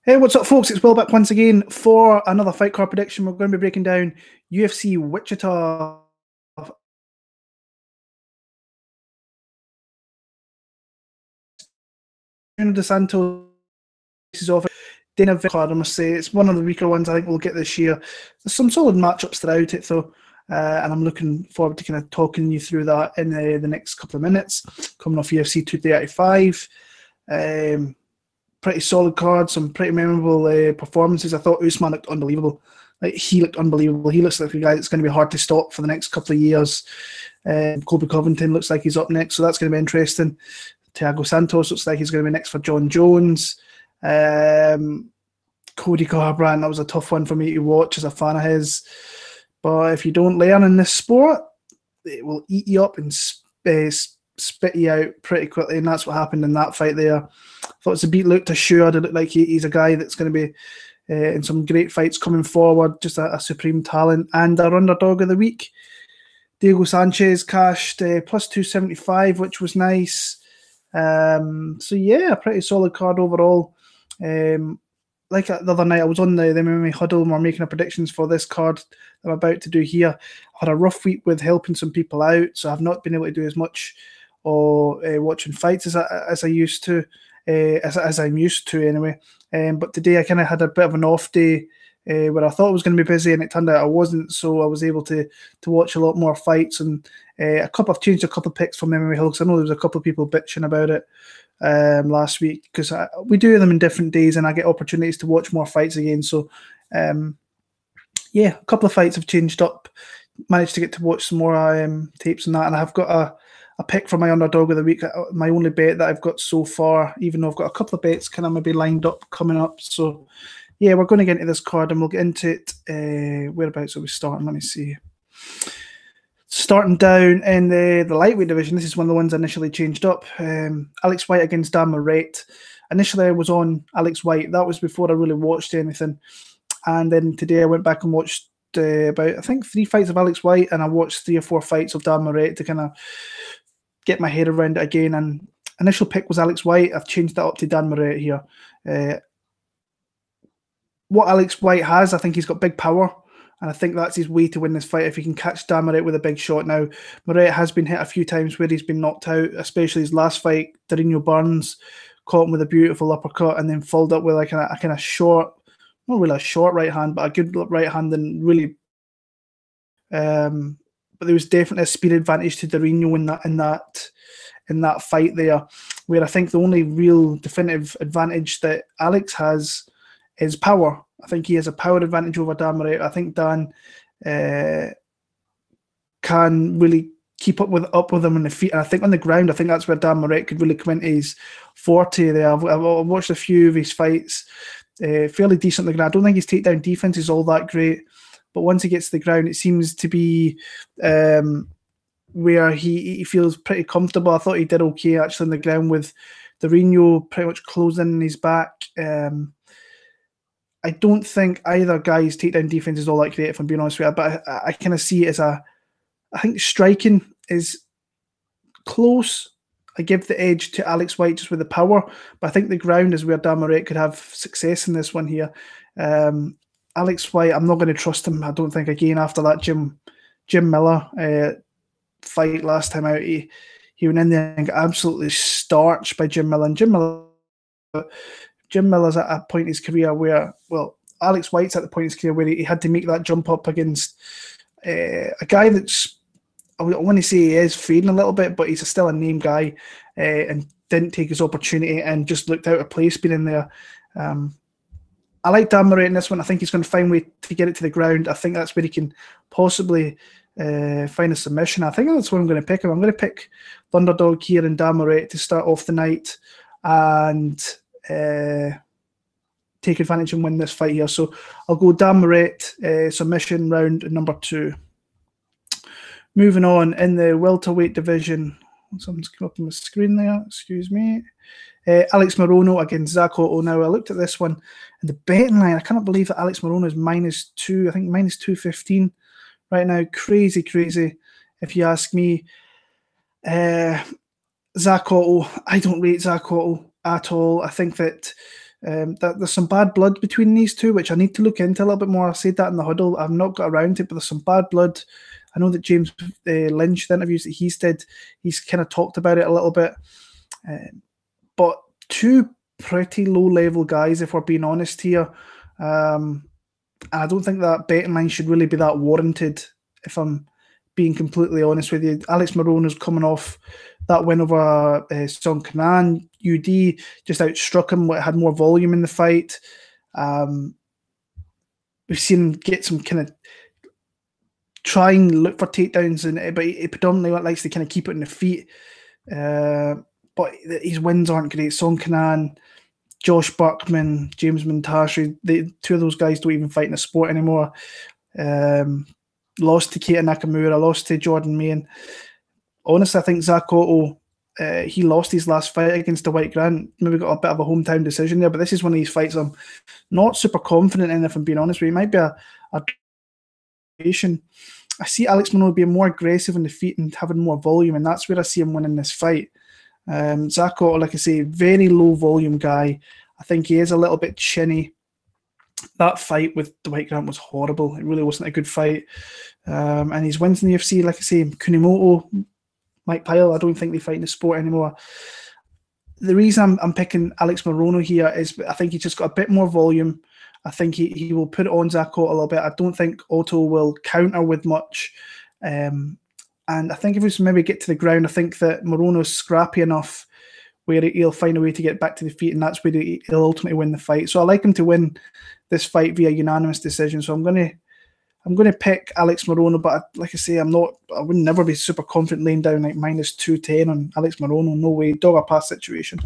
Hey, what's up, folks? It's Will back once again for another fight card prediction. We're going to be breaking down UFC Wichita. Santos is off. Dana card, I must say, it's one of the weaker ones I think we'll get this year. There's some solid matchups throughout it, though, and I'm looking forward to kind of talking you through that in the next couple of minutes. Coming off UFC 235. Pretty solid card, some pretty memorable performances. I thought Usman looked unbelievable. He looked unbelievable. He looks like a guy that's going to be hard to stop for the next couple of years. Colby Covington looks like he's up next, so that's going to be interesting. Thiago Santos looks like he's going to be next for John Jones. Cody Garbrandt, that was a tough one for me to watch as a fan of his. But if you don't learn in this sport, it will eat you up and spit you out pretty quickly, and that's what happened in that fight there. I thought it's a beat Luke Tashur. It looked like he's a guy that's going to be in some great fights coming forward, just a supreme talent. And our underdog of the week, Diego Sanchez, cashed plus 275, which was nice. So yeah, a pretty solid card overall. Like the other night, I was on the MMA huddle and we're making our predictions for this card that I'm about to do here. I had a rough week with helping some people out, so I've not been able to do as much or watching fights as I used to, as I'm used to anyway. But today I kind of had a bit of an off day where I thought I was going to be busy, and it turned out I wasn't. So I was able to watch a lot more fights, and I've changed a couple of picks from MMA Hill because I know there was a couple of people bitching about it last week because we do them in different days, and I get opportunities to watch more fights again. So yeah, a couple of fights have changed up. Managed to get to watch some more tapes and that, and I've got a pick for my underdog of the week, my only bet that I've got so far, even though I've got a couple of bets kind of maybe lined up coming up. So yeah, we're going to get into this card and we'll get into it. Whereabouts are we starting? Let me see. Starting down in the lightweight division, this is one of the ones I initially changed up. Alex White against Dan Moret. Initially I was on Alex White. That was before I really watched anything. And then today I went back and watched about, I think, 3 fights of Alex White, and I watched 3 or 4 fights of Dan Moret to kind of get my head around it again. And initial pick was Alex White. I've changed that up to Dan Moret here. What Alex White has, I think he's got big power, and I think that's his way to win this fight if he can catch Dan Moret with a big shot. Now, Moret has been hit a few times where he's been knocked out, especially his last fight. Reneau Burns caught him with a beautiful uppercut and then followed up with like a kind of short, not really a short right hand, but a good right hand, and really but there was definitely a speed advantage to Reneau in that fight there, where I think the only real definitive advantage that Alex has is power. I think he has a power advantage over Dan Moret. I think Dan can really keep up with him on the feet, and I think on the ground, I think that's where Dan Moret could really come into his forte there. I've watched a few of his fights, fairly decent on the ground. I don't think his takedown defense is all that great, but once he gets to the ground, it seems to be where he feels pretty comfortable. I thought he did okay actually on the ground with Reneau pretty much closing his back. I don't think either guy's takedown defense is all that great, if I'm being honest with you, but I kind of see it as I think striking is close. I give the edge to Alex White just with the power, but I think the ground is where Dan Moret could have success in this one here. Alex White, I'm not going to trust him, I don't think, again after that Jim Miller fight last time out. He went in there and got absolutely starched by Jim Miller. And Jim Miller's at a point in his career where, well, Alex White's at the point in his career where he had to make that jump up against a guy that's, I want to say he is fading a little bit, but he's still a name guy, and didn't take his opportunity and just looked out of place being in there. I like Dan Moret in this one. I think he's going to find a way to get it to the ground. I think that's where he can possibly find a submission. I think that's what I'm going to pick him. I'm going to pick the underdog here in Dan Moret to start off the night and take advantage and win this fight here. So I'll go Dan Moret, submission round number 2. Moving on in the welterweight division. Something's come up on the screen there. Excuse me. Alex Morono against Zach Otto. Now, I looked at this one, and the betting line, I cannot believe that Alex Morono is -2. I think -215 right now. Crazy, if you ask me. Zach Otto, I don't rate Zach Otto at all. I think that There's some bad blood between these two, which I need to look into a little bit more. I said that in the huddle. I've not got around to it, but there's some bad blood. I know that James Lynch, the interviews that he's did, he's kind of talked about it a little bit. But two pretty low-level guys, if we're being honest here. I don't think that betting line should really be that warranted, if I'm being completely honest with you. Alex Morono's coming off that win over Song Kenan. UD just outstruck him, had more volume in the fight. We've seen him get some kind of try and look for takedowns, but he predominantly likes to kind of keep it in the feet. But his wins aren't great. Song Kenan, Josh Buckman, James Montashi, the two of those guys don't even fight in the sport anymore. Lost to Keita Nakamura, lost to Jordan Mayen. Honestly, I think Zach Otto, he lost his last fight against the White Grant. Maybe got a bit of a hometown decision there, but this is one of these fights I'm not super confident in, if I'm being honest with you. It might be a I see Alex Morono being more aggressive in the feet and having more volume, and that's where I see him winning this fight. Zach Otto, like I say, very low volume guy. I think he is a little bit chinny. That fight with the White Grant was horrible. It really wasn't a good fight. And his wins in the UFC, like I say, Kunimoto, Mike Pyle, I don't think they fight in the sport anymore. The reason I'm picking Alex Morono here is I think he's just got a bit more volume. I think he will put it on Zach Otto a little bit. I don't think Otto will counter with much. And I think if we maybe get to the ground, I think that Morono's scrappy enough where he'll find a way to get back to the feet, and that's where he'll ultimately win the fight. So I like him to win this fight via unanimous decision. So I'm going to pick Alex Morono, but like I say, I would never be super confident laying down like minus 210 on Alex Morono. No way. Dog or pass situation.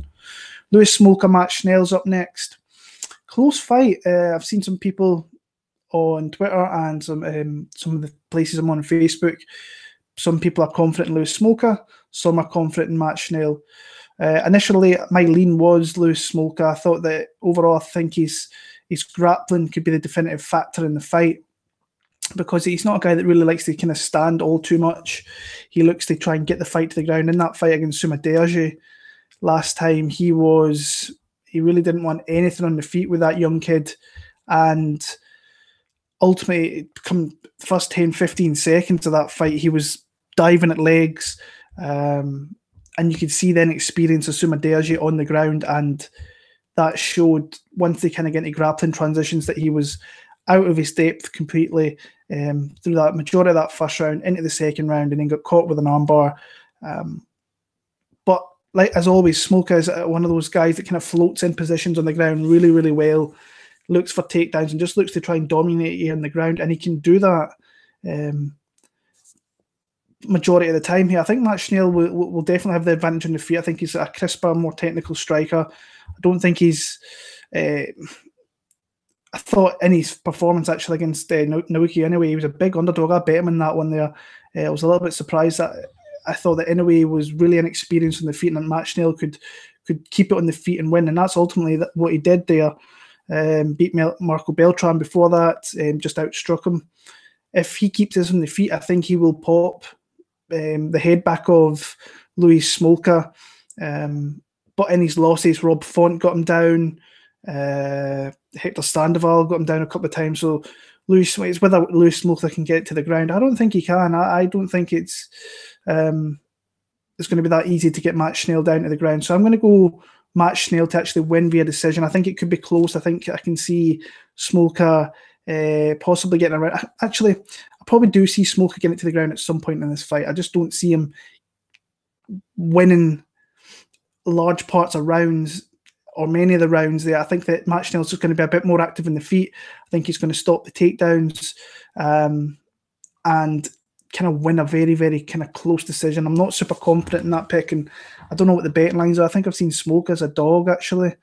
Lewis Smoker, Matt Schnell's up next. Close fight. I've seen some people on Twitter and some of the places I'm on Facebook. Some people are confident in Lewis Smoker. Some are confident in Matt Schnell. Initially, my lean was Lewis Smoker. I thought that overall, I think his grappling could be the definitive factor in the fight, because he's not a guy that really likes to kind of stand all too much. He looks to try and get the fight to the ground. In that fight against Sumadeji last time, he really didn't want anything on the feet with that young kid. And ultimately, come the first 10, 15 seconds of that fight, he was diving at legs. And you could see then experience of Sumadeji on the ground. And that showed, once they kind of get into grappling transitions, that he was out of his depth completely through that majority of that first round into the second round, and then got caught with an armbar. But like as always, Smoker is one of those guys that kind of floats in positions on the ground really, really well, looks for takedowns and just looks to try and dominate you on the ground, and he can do that majority of the time here. I think Matt Schnell will definitely have the advantage on the feet. I think he's a crisper, more technical striker. I don't think he's... I thought in his performance actually against Inoue anyway, he was a big underdog. I bet him in that one there. I was a little bit surprised that I thought that Inoue was really inexperienced on the feet, and Matt Schnell could keep it on the feet and win. And that's ultimately what he did there. Beat Marco Beltran before that, just outstruck him. If he keeps this on the feet, I think he will pop the head back of Louis Smolka. But in his losses, Rob Font got him down. Hector Sandoval got him down a couple of times. So it's whether Louis Smolka can get to the ground. I don't think he can. I don't think it's going to be that easy to get Matt Schnell down to the ground. So I'm going to go Matt Schnell to actually win via decision. I think it could be close. I think I can see Smolka possibly getting around. Actually, I probably do see Smolka getting to the ground at some point in this fight. I just don't see him winning large parts of rounds, or many of the rounds there. I think that Matt Schnell's just going to be a bit more active in the feet. I think he's going to stop the takedowns and kind of win a very, very kind of close decision. I'm not super confident in that pick, and I don't know what the betting lines are. I think I've seen Smoke as a dog, actually,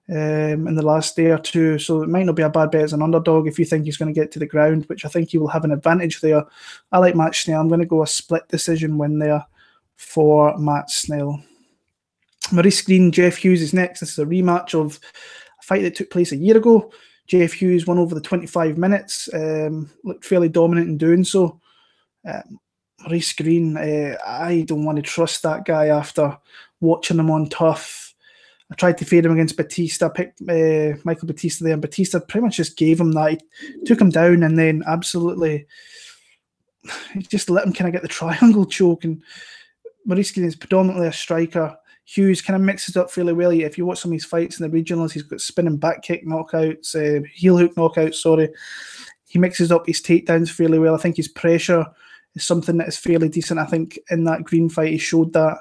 in the last day or two, so it might not be a bad bet as an underdog if you think he's going to get to the ground, which I think he will have an advantage there. I like Matt Schnell. I'm going to go a split decision win there for Matt Schnell. Maurice Greene, Jeff Hughes is next. This is a rematch of a fight that took place a year ago. Jeff Hughes won over the 25 minutes, looked fairly dominant in doing so. Maurice Greene, I don't want to trust that guy after watching him on Tough. I tried to fade him against Batista, picked Michael Batista there, and Batista pretty much just gave him that. He took him down and then absolutely he just let him kind of get the triangle choke. And Maurice Greene is predominantly a striker. Hughes kind of mixes up fairly well. If you watch some of his fights in the regionals, he's got spinning back kick knockouts, heel hook knockouts, sorry. He mixes up his takedowns fairly well. I think his pressure is something that is fairly decent. I think in that Greene fight, he showed that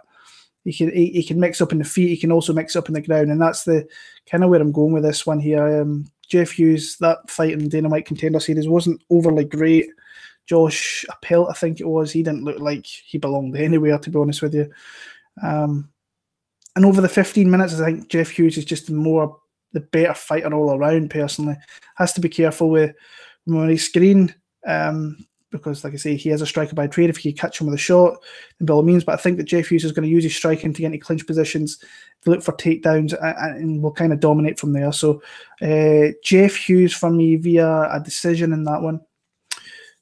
he can mix up in the feet. He can also mix up in the ground. And that's the kind of where I'm going with this one here. Jeff Hughes, that fight in the Dana White Contender Series wasn't overly great. Josh Appel, I think it was, he didn't look like he belonged anywhere, to be honest with you. And over the 15 minutes, I think Jeff Hughes is just the better fighter all around, personally. Has to be careful with Maurice Greene, because, like I say, he has a striker by trade. If he can catch him with a shot, then by all means. But I think that Jeff Hughes is going to use his striking to get into clinch positions, to look for takedowns, and will kind of dominate from there. So Jeff Hughes for me via a decision in that one.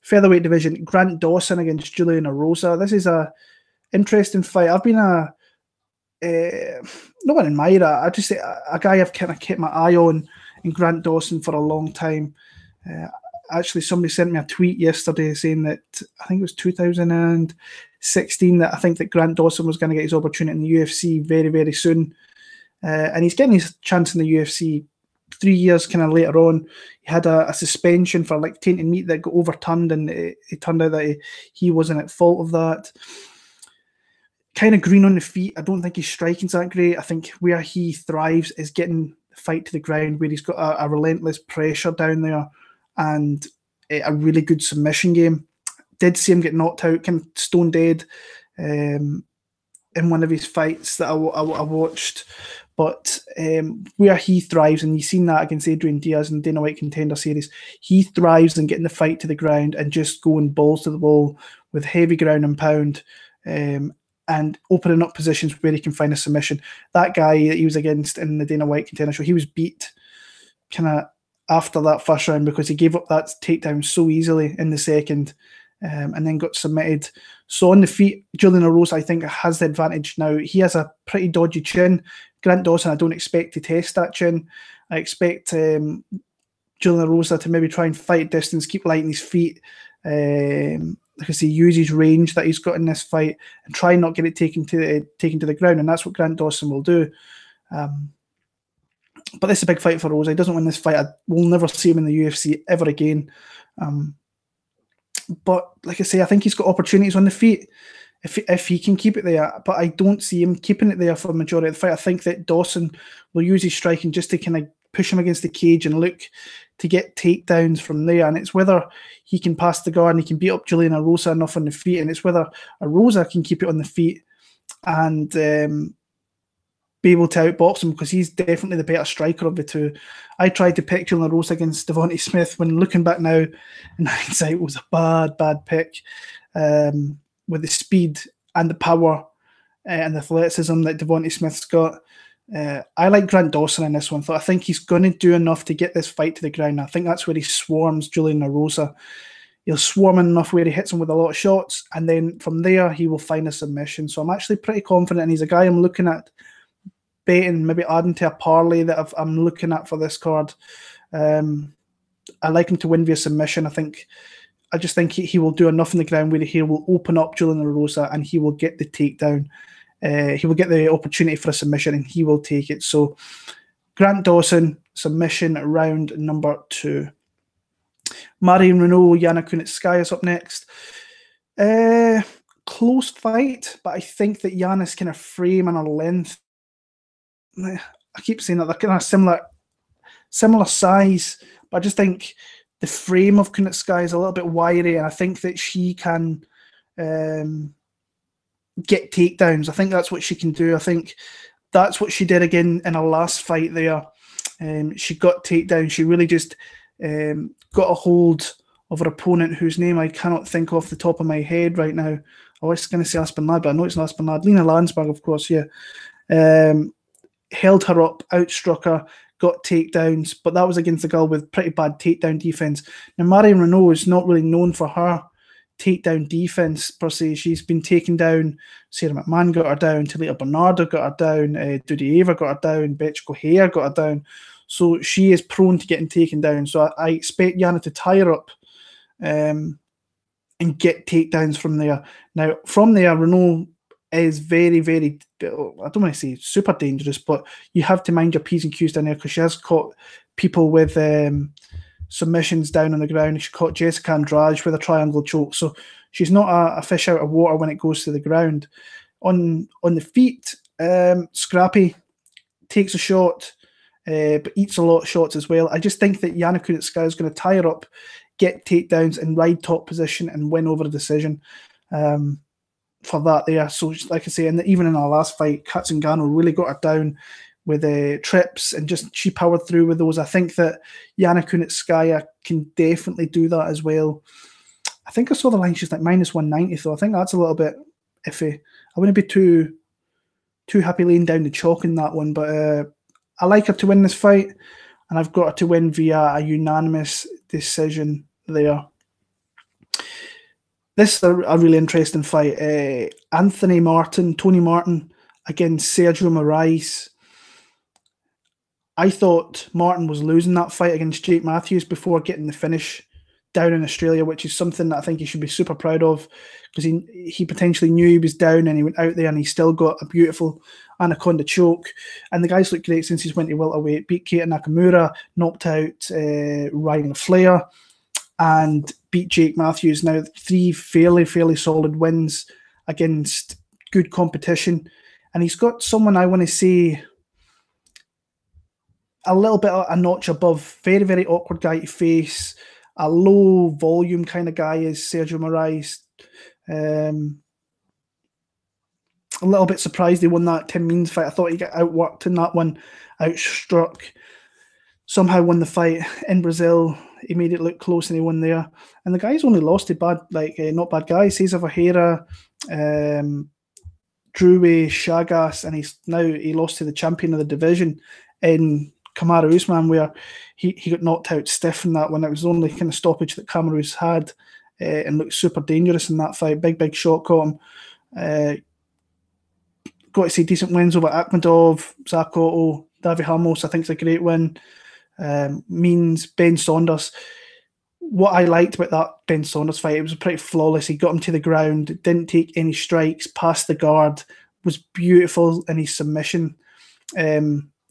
Featherweight division, Grant Dawson against Julian Erosa. This is a interesting fight. I've been not an admirer, I just say a guy I've kind of kept my eye on in Grant Dawson for a long time. Actually, somebody sent me a tweet yesterday saying that I think it was 2016 that I think that Grant Dawson was going to get his opportunity in the UFC very, very soon. And he's getting his chance in the UFC 3 years kind of later on. He had a suspension for like tainted meat that got overturned, and it turned out that he wasn't at fault of that. Kind of green on the feet. I don't think his striking's that great. I think where he thrives is getting the fight to the ground, where he's got a relentless pressure down there and a really good submission game. Did see him get knocked out, kind of stone dead in one of his fights that I watched. But where he thrives, and you've seen that against Adrian Diaz in the Dana White Contender Series, he thrives in getting the fight to the ground and just going balls to the wall with heavy ground and pound. And opening up positions where he can find a submission. That guy that he was against in the Dana White Contender Show, he was beat kind of after that first round because he gave up that takedown so easily in the second, and then got submitted. So on the feet, Julian Erosa, I think, has the advantage now. He has a pretty dodgy chin. Grant Dawson, I don't expect to test that chin. I expect Julian Erosa to maybe try and fight distance, keep light in his feet, like I say, use his range that he's got in this fight and try not get it taken to the ground, and that's what Grant Dawson will do. But this is a big fight for Rosa. He doesn't win this fight, we'll never see him in the UFC ever again. But like I say, I think he's got opportunities on the feet if he can keep it there. But I don't see him keeping it there for the majority of the fight. I think that Dawson will use his striking just to kind of push him against the cage and look to get takedowns from there. And it's whether he can pass the guard and he can beat up Julian Erosa enough on the feet, and it's whether Erosa can keep it on the feet and be able to outbox him, because he's definitely the better striker of the two. I tried to pick Julian Erosa against Devontae Smith. When looking back now, in hindsight, it was a bad pick. With the speed and the power and the athleticism that Devontae Smith's got, I like Grant Dawson in this one. I think he's going to do enough to get this fight to the ground. I think that's where he swarms Julian Erosa. He'll swarm in enough where he hits him with a lot of shots, and then from there he will find a submission. So I'm actually pretty confident, and he's a guy I'm looking at betting, maybe adding to a parlay that I'm looking at for this card. I like him to win via submission. I just think he will do enough in the ground where he will open up Julian Erosa and he will get the takedown. He will get the opportunity for a submission and he will take it. So Grant Dawson, submission round number 2. Marion Reneau, Yana Kunitskaya is up next. Close fight, but I think that Yana's kind of frame and her length, I keep saying that they're kind of similar size, but I just think the frame of Kunitskaya is a little bit wiry, and I think that she can get takedowns. I think that's what she can do. I think that's what she did again in her last fight there. She got takedowns. She really just got a hold of her opponent, whose name I cannot think off the top of my head right now. I was going to say Aspen Ladd, but I know it's not Aspen Ladd. Lena Landsberg, of course, yeah. Held her up, outstruck her, got takedowns, but that was against a girl with pretty bad takedown defense. Now, Marion Reneau is not really known for her takedown defense per se. She's been taken down. Sarah McMahon got her down. Talita Bernardo got her down. Dudieva got her down. Boetsch Gohea got her down. So she is prone to getting taken down. So I expect Yana to tie her up and get takedowns from there. Now, from there, Reneau is very, very, I don't want to say super dangerous, but you have to mind your P's and Q's down there because she has caught people with submissions down on the ground. She caught Jessica Andrade with a triangle choke. So she's not a fish out of water when it goes to the ground. On the feet, Scrappy takes a shot, but eats a lot of shots as well. I just think that Yana Kunitskaya is going to tie her up, get takedowns and ride top position and win over a decision for that there. So like I say, and even in our last fight, Katzengano really got her down with trips and just she powered through with those. I think that Yana Kunitskaya can definitely do that as well. I think I saw the line, she's like -190 though. I think that's a little bit iffy. I wouldn't be too happy laying down the chalk in that one, but I like her to win this fight, and I've got her to win via a unanimous decision there. This is a really interesting fight. Tony Martin against Sergio Moraes. I thought Martin was losing that fight against Jake Matthews before getting the finish down in Australia, which is something that I think he should be super proud of, because he potentially knew he was down and he went out there and he still got a beautiful anaconda choke. And the guy's looked great since he's went to welterweight, beat Keita Nakamura, knocked out Ryan Flair, and beat Jake Matthews. Now 3 fairly solid wins against good competition. And he's got someone I want to say a little bit a notch above. Very awkward guy to face. A low volume kind of guy is Sergio Moraes. A little bit surprised he won that Tim Means fight. I thought he got outworked in that one, outstruck. Somehow won the fight in Brazil. He made it look close and he won there. And the guy's only lost to not bad guys. Cesar Ferreira, Drewy, Chagas, and he lost to the champion of the division in Kamaru Usman, where he got knocked out stiff in that one. It was the only kind of stoppage that Kamaru's had, and looked super dangerous in that fight. Big shot caught him. Got to see decent wins over Akhmedov, Zakotto, Davi Ramos. I think it's a great win. Means Ben Saunders. What I liked about that Ben Saunders fight, it was pretty flawless. He got him to the ground, didn't take any strikes, passed the guard, was beautiful in his submission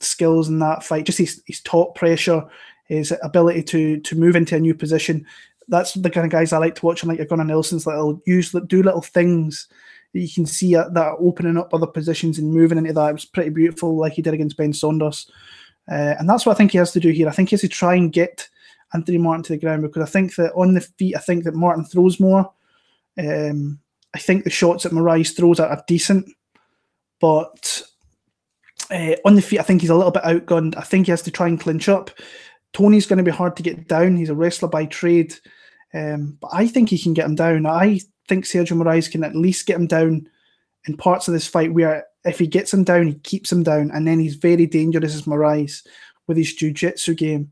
skills in that fight. Just his top pressure, his ability to move into a new position. That's the kind of guys I like to watch. Like your Gunnar Nelson's, do little things that you can see that are opening up other positions and moving into that. It was pretty beautiful, like he did against Ben Saunders. And that's what I think he has to do here. I think he has to try and get Anthony Martin to the ground, because I think that on the feet, I think that Martin throws more. I think the shots that Moraes throws are decent, but on the feet, I think he's a little bit outgunned. I think he has to try and clinch up. Tony's going to be hard to get down. He's a wrestler by trade, but I think he can get him down. I think Sergio Moraes can at least get him down in parts of this fight where if he gets him down, he keeps him down, and then he's very dangerous as Moraes with his jiu-jitsu game.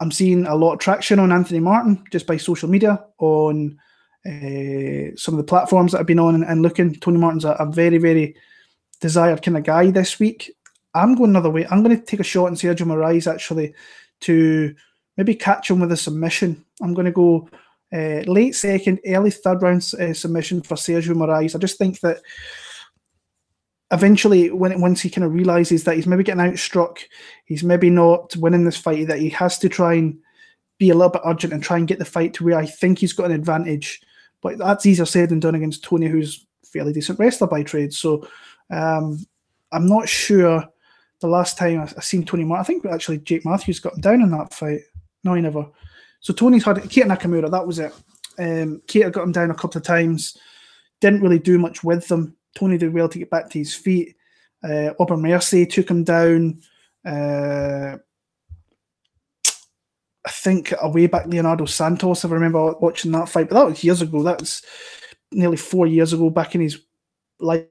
I'm seeing a lot of traction on Anthony Martin just by social media, on some of the platforms that I've been on and looking. Tony Martin's a very desired kind of guy this week. I'm going another way. I'm going to take a shot on Sergio Moraes, actually, to maybe catch him with a submission. I'm going to go late second, early third round submission for Sergio Moraes. I just think that eventually, once he kind of realizes that he's maybe getting outstruck, he's maybe not winning this fight, that he has to try and be a little bit urgent and try and get the fight to where I think he's got an advantage. But that's easier said than done against Tony, who's a fairly decent wrestler by trade. So I'm not sure the last time I seen Tony Martin. I think actually Jake Matthews got him down in that fight. No, he never. So Tony's had Keita Nakamura, that was it. Keita got him down a couple of times. Didn't really do much with them. Tony did well to get back to his feet. Obermercy took him down. I think away back Leonardo Santos, if I remember watching that fight. But that was years ago. That was nearly 4 years ago, back in his life.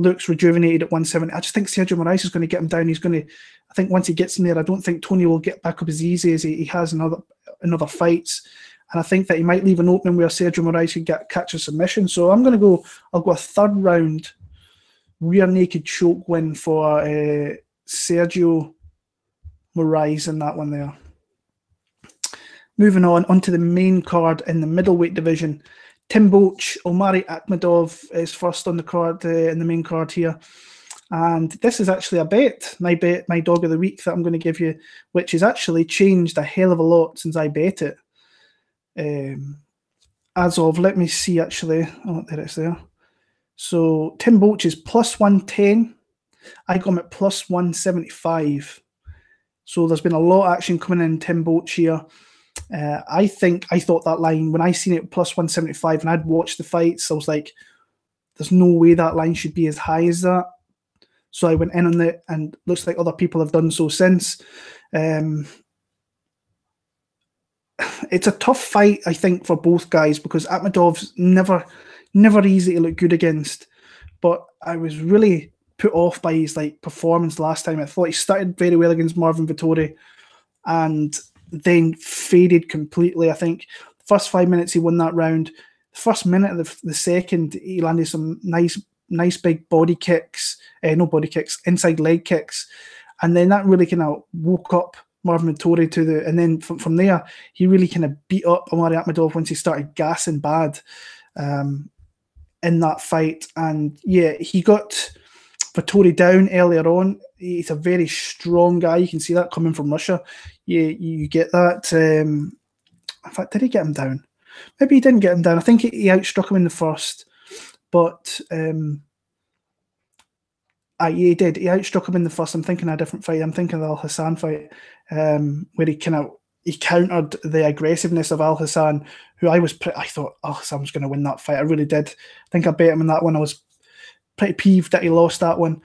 Looks rejuvenated at 170. I just think Sergio Moraes is going to get him down. I think once he gets him there, I don't think Tony will get back up as easy as he has in other fights. And I think that he might leave an opening where Sergio Moraes could catch a submission. So I'll go a third round rear naked choke win for Sergio Moraes in that one there. Moving onto the main card in the middleweight division. Tim Boetsch, Omari Akhmedov is first on the card in the main card here. And this is actually a bet, my dog of the week that I'm going to give you, which has actually changed a hell of a lot since I bet it. As of, let me see actually. Oh, there it's there. So Tim Boetsch is plus 110. I got him at plus 175. So there's been a lot of action coming in Tim Boetsch here. I thought that line, when I seen it plus 175 and I'd watched the fights, I was like, there's no way that line should be as high as that. So I went in on it, and looks like other people have done so since. It's a tough fight, I think, for both guys, because Akhmedov's never easy to look good against. But I was really put off by his performance last time. I thought he started very well against Marvin Vettori and then faded completely. I think the first 5 minutes he won that round. The first minute of the second, he landed some nice big body kicks, inside leg kicks, and then that really kind of woke up Marvin Vettori and then from there he really kind of beat up Omari Akhmedov once he started gassing bad in that fight. And yeah, he got Vettori down earlier on. He's a very strong guy. You can see that coming from Russia. You get that. In fact, did he get him down? Maybe he didn't get him down. I think he outstruck him in the first. But he did. He outstruck him in the first. I'm thinking of a different fight. I'm thinking of the Al Hassan fight, where he countered the aggressiveness of Al Hassan, who I thought Al Hassan was going to win that fight. I really did. I think I bet him in that one. I was pretty peeved that he lost that one.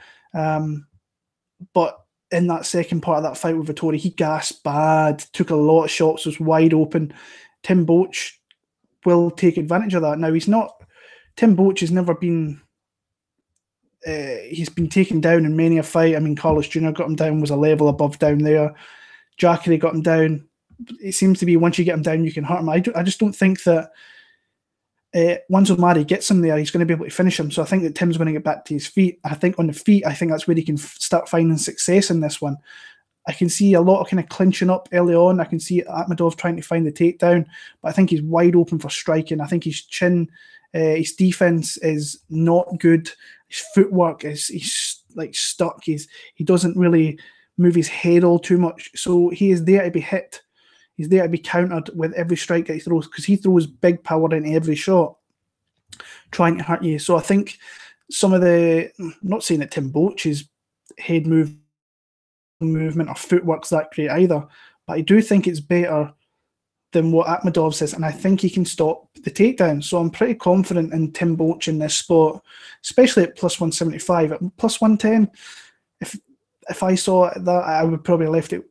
But in that second part of that fight with Vettori, he gassed bad, took a lot of shots, was wide open. Tim Boetsch will take advantage of that. Now, Tim Boetsch has never been... he's been taken down in many a fight. I mean, Carlos Jr. got him down, was a level above down there. Jacare got him down. It seems to be once you get him down, you can hurt him. I just don't think that once Omari gets him there, he's going to be able to finish him. So I think that Tim's going to get back to his feet. I think on the feet, I think that's where he can start finding success in this one. I can see a lot of kind of clinching up early on. I can see Akhmedov trying to find the takedown, but I think he's wide open for striking. I think his chin, his defense is not good. His footwork he's stuck. He doesn't really move his head all too much. So he is there to be hit. He's there to be countered with every strike that he throws, because he throws big power into every shot, trying to hurt you. So I think some of I'm not saying that Tim Boetsch's head movement or footwork's that great either, but I do think it's better than what Akhmedov says, and I think he can stop the takedown. So I'm pretty confident in Tim Boetsch in this spot, especially at plus 175. At plus 110, if I saw that, I would probably left it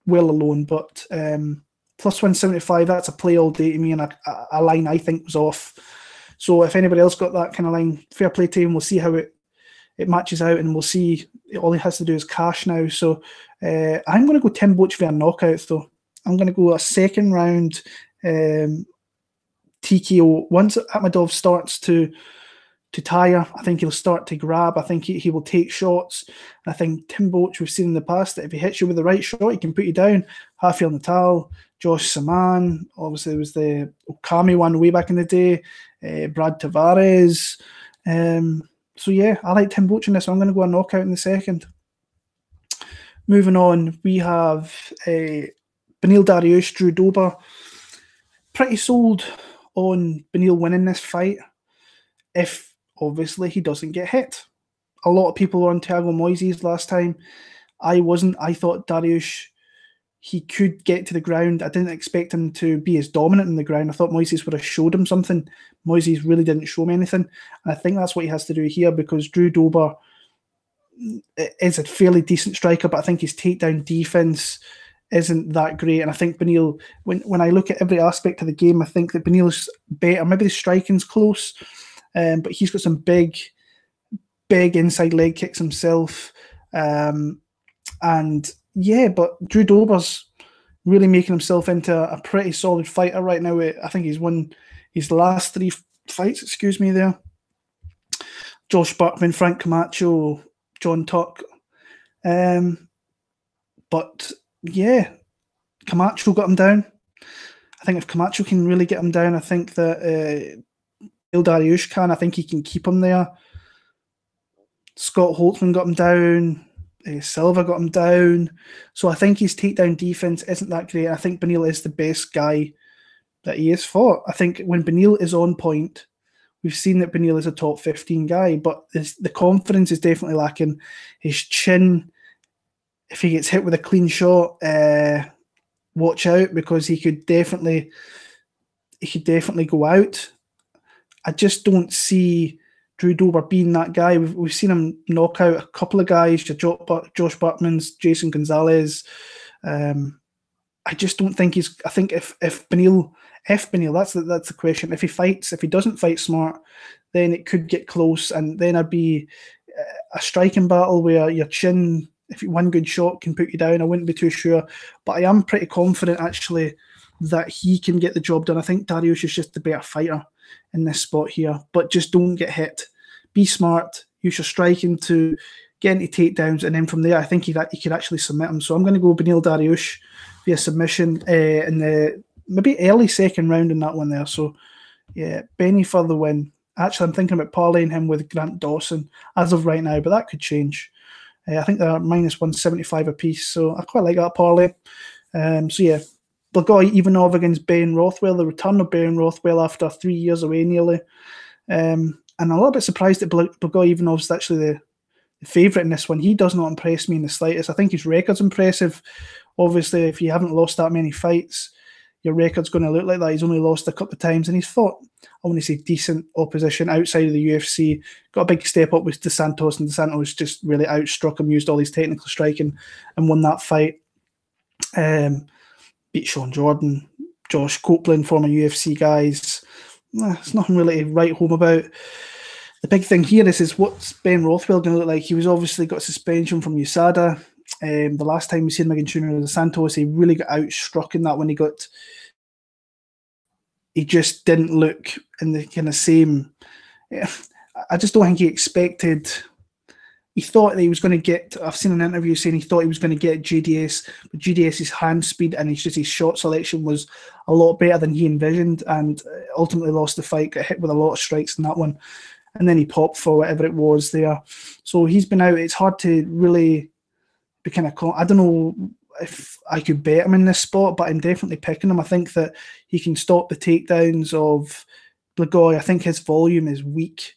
well alone. But plus 175, that's a play all day to me, and a line I think was off. So if anybody else got that kind of line, fair play to him. We'll see how it matches out, and we'll see. All he has to do is cash now. So I'm going to go Tim Boetsch via knockout, though. I'm going to go a second round TKO. Once Akhmedov starts to tire, I think he'll start to grab. I think he will take shots. I think Tim Boetsch, we've seen in the past that if he hits you with the right shot, he can put you down. Rafael Natal, Josh Saman, obviously there was the Okami one way back in the day, Brad Tavares. So yeah, I like Tim Boetsch in this. So I'm going to go a knockout in the second. Moving on, we have Beneil Dariush, Drew Dober. Pretty sold on Beneil winning this fight if, obviously, he doesn't get hit. A lot of people were on Thiago Moises last time. I wasn't. I thought Dariush, he could get to the ground. I didn't expect him to be as dominant in the ground. I thought Moises would have showed him something. Moises really didn't show me anything. And I think that's what he has to do here, because Drew Dober is a fairly decent striker, but I think his takedown defense isn't that great. And I think Beneil, when I look at every aspect of the game, I think that Beneil's better. Maybe the striking's close, but he's got some big inside leg kicks himself. And yeah, but Drew Dober's really making himself into a pretty solid fighter right now. I think he's won his last 3 fights, excuse me there. Josh Buckman, Frank Camacho, John Tuck. But yeah, Camacho got him down. I think if Camacho can really get him down, I think that Dariush can. I think he can keep him there. Scott Holtzman got him down. Silva got him down. So I think his takedown defense isn't that great. I think Beneil is the best guy that he has fought. I think when Beneil is on point, we've seen that Beneil is a top 15 guy, but the confidence is definitely lacking. His chin, if he gets hit with a clean shot, watch out, because he could definitely go out. I just don't see Drew Dober being that guy. We've seen him knock out a couple of guys, Josh Buckman's, Jason Gonzalez. I just don't think he's. I think if Beneil, that's the question. If he doesn't fight smart, then it could get close, and then it'd be a striking battle where your chin, if one good shot can put you down. I wouldn't be too sure, but I am pretty confident actually that he can get the job done. I think Dariush is just the better fighter in this spot here, but just don't get hit. Be smart. Use your striking to get into takedowns, and then from there, I think he could actually submit him. So I'm going to go Beneil Dariush via submission in the maybe early second round in that one there. So yeah, Benny for the win. Actually, I'm thinking about parlaying him with Grant Dawson as of right now, but that could change. I think they're minus 175 apiece, so I quite like that parlay. So yeah, Blagoy Ivanov against Ben Rothwell, the return of Ben Rothwell after 3 years away nearly. And I'm a little bit surprised that Blagoy Ivanov's actually the favourite in this one. He does not impress me in the slightest. I think his record's impressive. Obviously, if you haven't lost that many fights, your record's going to look like that. He's only lost a couple of times, and he's fought, I want to say, decent opposition outside of the UFC. Got a big step up with Santos, and Santos just really outstruck him, used all his technical striking, and won that fight. Beat Sean Jordan, Josh Copeland, former UFC guys. It's nothing really to write home about. The big thing here is what's Ben Rothwell going to look like. He was obviously got suspension from USADA. The last time we seen him against Junior Santos, he really got outstruck in that when he just didn't look in the kind of same. I just don't think he expected. He thought that he was going to get. I've seen an interview saying he thought he was going to get JDS, but JDS's hand speed and his shot selection was a lot better than he envisioned, and ultimately lost the fight. Got hit with a lot of strikes in that one, and then he popped for whatever it was there. So he's been out. It's hard to really be kind of. I don't know if I could bet him in this spot, but I'm definitely picking him. I think that he can stop the takedowns of Blagoy. I think his volume is weak.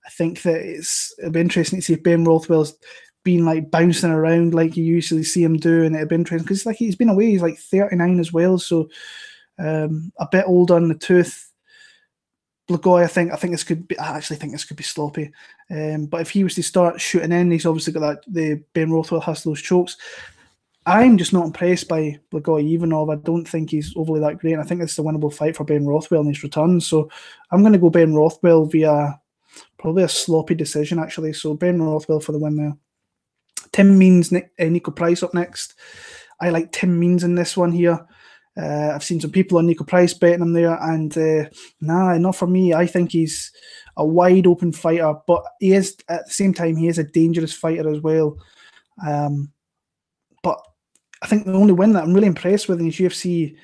I think that it'll be interesting to see if Ben Rothwell's been like bouncing around like you usually see him do, and it'll be interesting because he's been away. He's like 39 as well, so a bit older on the tooth. Blagoy, I actually think this could be sloppy. But if he was to start shooting in, he's obviously got that. The Ben Rothwell has those chokes. I'm just not impressed by Blagoy Ivanov. I don't think he's overly that great. And I think it's the winnable fight for Ben Rothwell in his return. So I'm going to go Ben Rothwell via probably a sloppy decision, actually. So Ben Rothwell for the win there. Tim Means, Niko Price up next. I like Tim Means in this one here. I've seen some people on Niko Price betting him there, and not for me. I think he's a wide open fighter, but he is at the same time he is a dangerous fighter as well. But I think the only win that I'm really impressed with in his UFC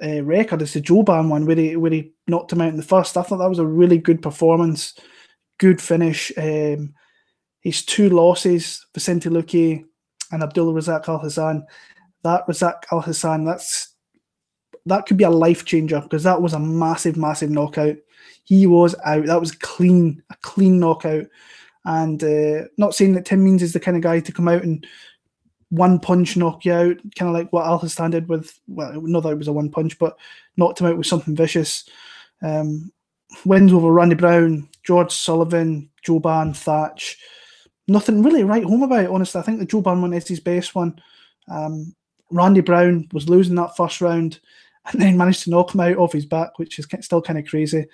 record is the Joban one, where he knocked him out in the first. I thought that was a really good performance, good finish. His two losses, Vicente Luque and Abdullah Razak Al Hassan. That Razak Al Hassan, that could be a life changer, because that was a massive, massive knockout. He was out. That was a clean knockout. And not saying that Tim Means is the kind of guy to come out and one punch knock you out, kind of like what Al Hassan did with, well, not that it was a one punch, but knocked him out with something vicious. Wins over Randy Brown, George Sullivan, Joban, Thatch. Nothing really to write home about, honestly. I think the Joban one is his best one. Randy Brown was losing that first round and then managed to knock him out off his back, which is still kind of crazy.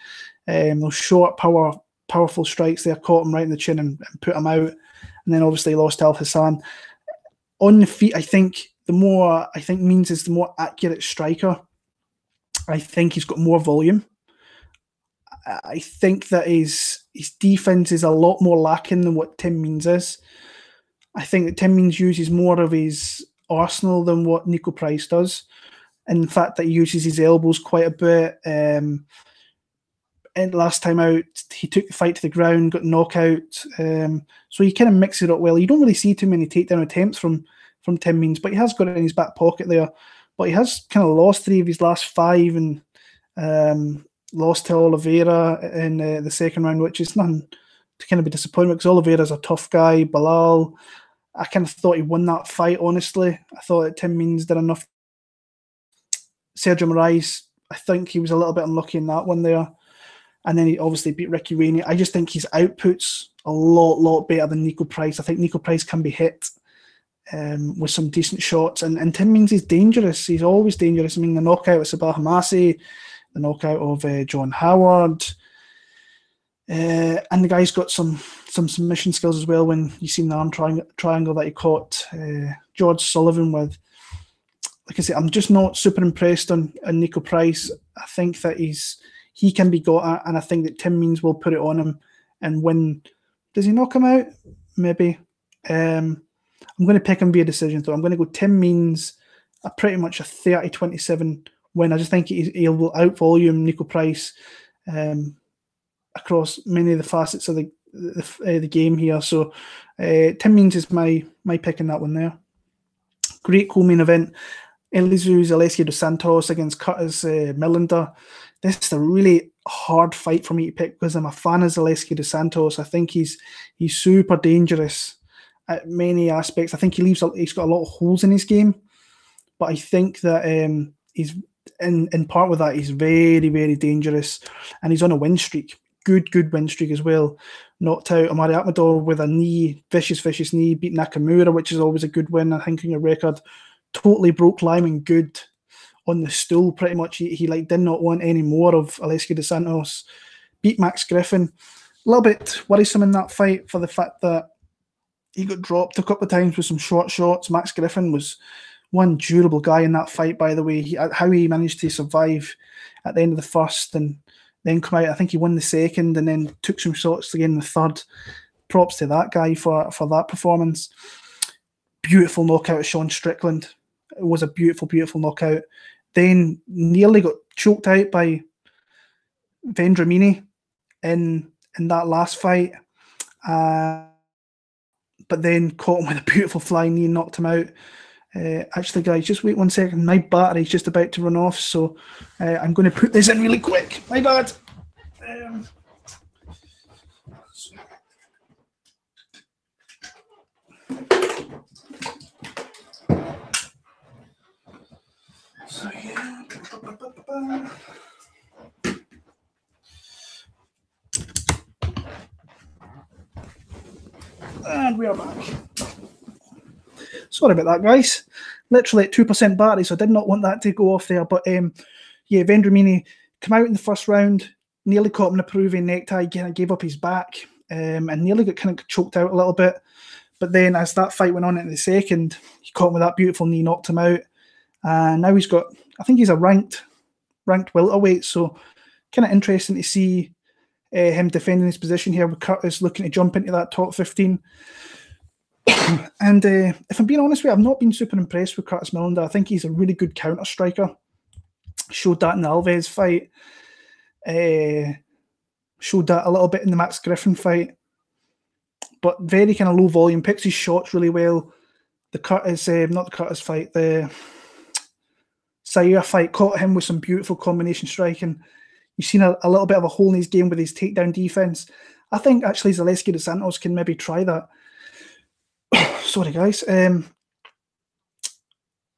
Those short, powerful strikes there caught him right in the chin and put him out. And then obviously lost Al Hassan. On the feet, I think the more I think Means is the more accurate striker. I think he's got more volume. I think that his defense is a lot more lacking than what Tim Means is. I think that Tim Means uses more of his arsenal than what Niko Price does. In fact, that he uses his elbows quite a bit. And last time out, he took the fight to the ground, got knockout. So he kind of mixes it up well. You don't really see too many takedown attempts from Tim Means, but he has got it in his back pocket there. But he has kind of lost 3 of his last 5 and lost to Oliveira in the second round, which is nothing to kind of be disappointed because Oliveira's a tough guy. Bilal, I kind of thought he won that fight, honestly. I thought that Tim Means did enough. Sergio Moraes, I think he was a little bit unlucky in that one there. And then he obviously beat Ricky Reneau. I just think his output's a lot better than Niko Price. I think Niko Price can be hit with some decent shots. And Tim Means is dangerous. He's always dangerous. I mean, the knockout of Sabah Hamasi, the knockout of John Howard. And the guy's got some submission skills as well when you see the arm triangle that he caught George Sullivan with. Like I said, I'm just not super impressed on Niko Price. I think that he can be got at, and I think that Tim Means will put it on him and win. Does he knock him out? Maybe. I'm going to pick him via decision, though. I'm going to go Tim Means, pretty much a 30-27 win. I just think he will outvolume Niko Price across many of the facets of the game here. So Tim Means is my pick in that one there. Great co-main event. Elizeu Zaleski dos Santos against Curtis Millender. This is a really hard fight for me to pick because I'm a fan of Zaleski dos Santos. I think he's super dangerous at many aspects. I think he's got a lot of holes in his game, but I think that he's in part with that he's very dangerous, and he's on a win streak. Good win streak as well. Knocked out Omari Akhmedov with a knee, vicious knee, beat Nakamura, which is always a good win, I think, in your record. Totally broke Lyman Good on the stool, pretty much. He did not want any more of Zaleski dos Santos. Beat Max Griffin. A little bit worrisome in that fight for the fact that he got dropped a couple of times with some short shots. Max Griffin was one durable guy in that fight, by the way. How he managed to survive at the end of the first and then come out. I think he won the second and then took some shots again in the third. Props to that guy for that performance. Beautiful knockout of Sean Strickland. It was a beautiful knockout. Then nearly got choked out by Vendramini in that last fight. But then caught him with a beautiful flying knee and knocked him out. Actually, guys, just wait 1 second. My battery's just about to run off, so I'm going to put this in really quick. My bad. So yeah. And we are back. Sorry about that, guys. Literally at 2% battery, so I did not want that to go off there. But yeah, Vendramini came out in the first round, nearly caught him in a Peruvian necktie, gave up his back, and nearly got kind of choked out a little bit. But then as that fight went on into the second, he caught him with that beautiful knee, knocked him out. And now he's got, I think he's a ranked welterweight, so kind of interesting to see him defending his position here with Curtis looking to jump into that top 15. And if I'm being honest with you, I've not been super impressed with Curtis Millender. I think he's a really good counter striker. Showed that in the Alves fight. Showed that a little bit in the Max Griffin fight. But very kind of low volume, picks his shots really well. The Curtis, not the Curtis fight, the Sayer fight caught him with some beautiful combination striking. You've seen a little bit of a hole in his game with his takedown defense. I think actually Zaleski dos Santos can maybe try that. Sorry, guys. And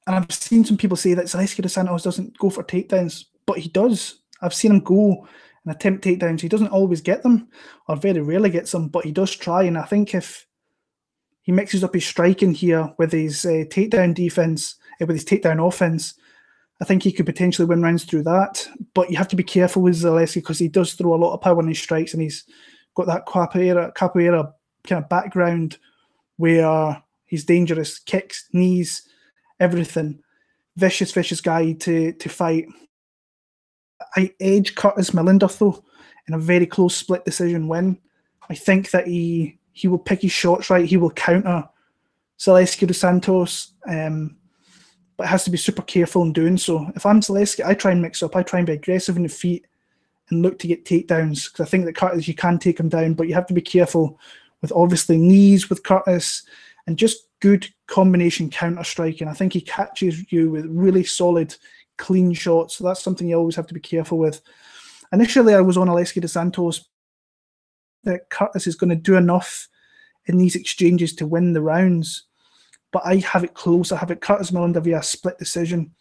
I've seen some people say that Zaleski dos Santos doesn't go for takedowns, but he does. I've seen him go and attempt takedowns. He doesn't always get them, or very rarely gets them, but he does try. And I think if he mixes up his striking here with his takedown defense, with his takedown offense, I think he could potentially win rounds through that. But you have to be careful with Zaleski because he does throw a lot of power in his strikes, and he's got that capoeira kind of background where he's dangerous, kicks, knees, everything. Vicious guy to fight. I edge Curtis Millender though in a very close split decision win. I think that he will pick his shots right. He will counter Zaleski dos Santos, but has to be super careful in doing so. If I'm Zaleski, I try and mix up. I try and be aggressive in the feet and look to get takedowns, because I think that Curtis, you can take him down, but you have to be careful with obviously knees with Curtis and just good combination counter striking. I think he catches you with really solid, clean shots, so that's something you always have to be careful with. Initially, I was on Zaleski dos Santos that Curtis is going to do enough in these exchanges to win the rounds, but I have it close. I have it Curtis Millender via split decision.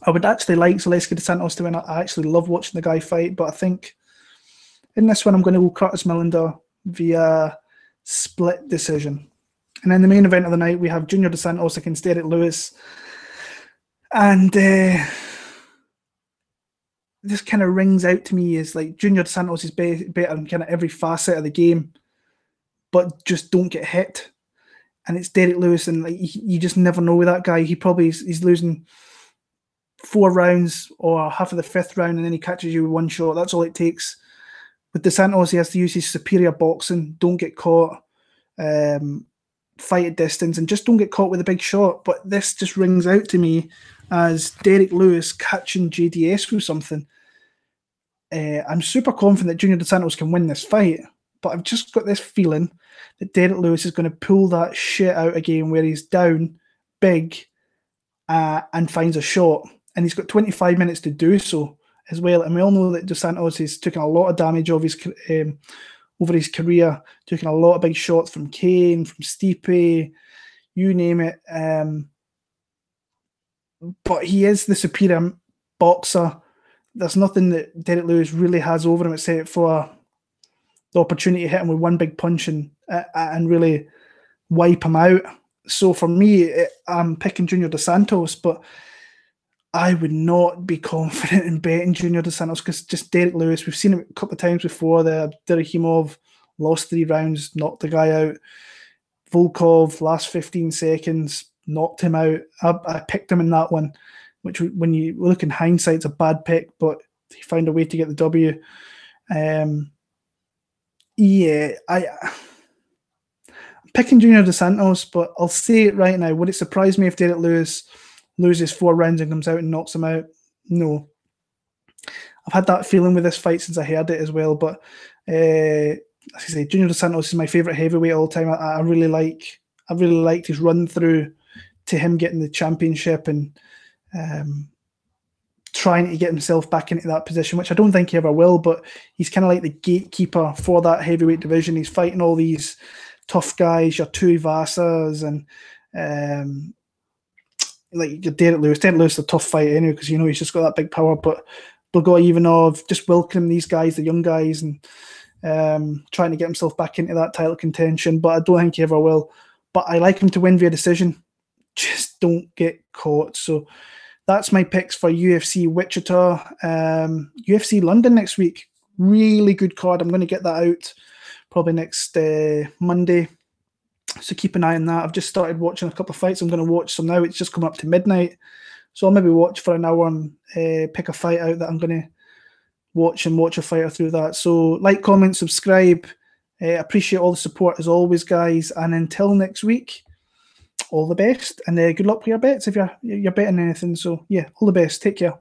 I would actually like Zaleski dos Santos to win. I actually love watching the guy fight, but I think in this one I'm going to go Curtis Millender via split decision. And then the main event of the night, we have Junior dos Santos against Derrick Lewis. And this kind of rings out to me as like Junior dos Santos is better in kind of every facet of the game, but just don't get hit. And it's Derrick Lewis, and like you just never know with that guy. He's losing 4 rounds or half of the 5th round, and then he catches you with one shot. That's all it takes. With dos Santos, he has to use his superior boxing, don't get caught, fight at distance, and just don't get caught with a big shot. But this just rings out to me as Derrick Lewis catching JDS with something. I'm super confident that Junior dos Santos can win this fight, but I've just got this feeling that Derrick Lewis is going to pull that shit out again where he's down big and finds a shot. And he's got 25 minutes to do so as well. And we all know that dos Santos has taken a lot of damage over his career, taking a lot of big shots from Kane, from Stipe, you name it. But he is the superior boxer. There's nothing that Derrick Lewis really has over him except for the opportunity to hit him with one big punch and really wipe him out. So for me, I'm picking Junior dos Santos, but I would not be confident in betting Junior dos Santos because just Derrick Lewis, we've seen him a couple of times before. Akhmedov lost 3 rounds, knocked the guy out. Volkov, last 15 seconds, knocked him out. I picked him in that one, which when you look in hindsight, it's a bad pick, but he found a way to get the W. I'm picking Junior dos Santos, but I'll say it right now. Would it surprise me if Derrick Lewis loses 4 rounds and comes out and knocks him out? No. I've had that feeling with this fight since I heard it as well, but as I say, Junior dos Santos is my favourite heavyweight all time. I really liked his run through to him getting the championship and trying to get himself back into that position, which I don't think he ever will, but he's kind of like the gatekeeper for that heavyweight division. He's fighting all these tough guys, your Tuivasas and like your Derrick Lewis. Derrick Lewis is a tough fight anyway because you know he's just got that big power, but Blagoy, Ivanov, just welcoming these guys, the young guys, and trying to get himself back into that title contention, but I don't think he ever will. But I like him to win via decision. Just don't get caught. So that's my picks for UFC Wichita. UFC London next week. Really good card. I'm going to get that out probably next Monday. So keep an eye on that. I've just started watching a couple of fights. I'm going to watch some now. It's just coming up to midnight. So I'll maybe watch for an hour and pick a fight out that I'm going to watch and watch a fighter through that. So like, comment, subscribe. Appreciate all the support as always, guys. And until next week, all the best. And good luck with your bets if you're betting anything. So yeah, all the best. Take care.